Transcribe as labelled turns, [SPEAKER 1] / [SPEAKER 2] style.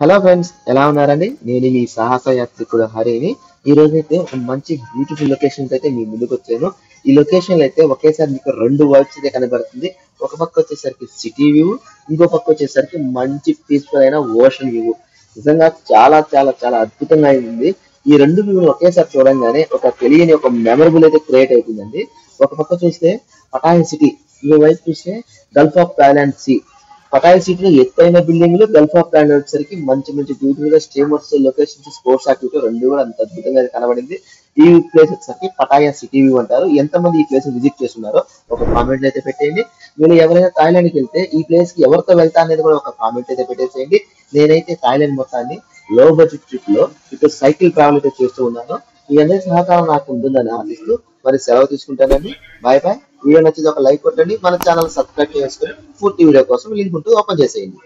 [SPEAKER 1] Hello friends, ఎలా ఉన్నారండి? నేను మీ సాహస యాత్రికుడు హరిని. ఈ రోజు అయితే ఒక మంచి బ్యూటిఫుల్ లొకేషన్ అయితే మీ ముందుకు వచ్చాను. ఈ లొకేషన్ అయితే ఒకేసారి మీకు రెండు వైబ్స్ అయితే కనబడుతుంది. ఒక పక్క వచ్చేసరికి సిటీ వ్యూ, ఇంకో పక్క వచ్చేసరికి మంచి పీస్ఫుల్ అయిన ఓషన్ వ్యూ. నిజంగా చాలా చాలా చాలా అద్భుతంగా ఉంది. ఈ రెండు వ్యూ ఒకేసారి చూడంగానే ఒక తెలియని ఒక మెమరబుల్ అయితే క్రియేట్ అవుతుందండి. ఒక పక్క చూస్తే పటాయ్ సిటీ, ఇంకో వైపు చూస్తే గల్ఫ్ ఆఫ్ థాయిలాండ్ సీ. పటాయ్ సిటీలో ఎత్తైన బిల్డింగ్లు, గల్ఫ్ ఆఫ్ థాయిలాండ్ వచ్చేసరికి మంచి మంచి బ్యూటిఫుల్ గా స్టీమర్స్, లొకేషన్స్, స్పోర్ట్స్ యాక్టివిటీ రెండు కూడా అంత అద్భుతంగా కనబడింది. ఈ ప్లేస్ వచ్చేసరికి పటాయా సిటీ వ్యూ అంటారు. ఎంతమంది ఈ ప్లేస్ విజిట్ చేస్తున్నారో ఒక కామెంట్ అయితే పెట్టేయండి. మీరు ఎవరైనా థాయిలాండ్కి వెళ్తే ఈ ప్లేస్ కి ఎవరితో వెళ్తా అనేది కూడా ఒక కామెంట్ అయితే పెట్టేసేయండి. నేనైతే థాయిలాండ్ మొత్తాన్ని లో బడ్జెట్ ట్రిప్ లో ఇటు సైకిల్ ట్రావెల్ అయితే చేస్తూ ఉన్నాను. మీ అందరి సహకారం నాకు ఉంటుందని ఆశిస్తూ మరి సెలవు తీసుకుంటానండి. Bye bye. వీడియో నచ్చితే ఒక లైక్ కొట్టండి, మన ఛానల్ సబ్స్క్రైబ్ చేసుకుని పూర్తి వీడియో కోసం లింక్ ఉంటూ ఓపెన్ చేసేయండి.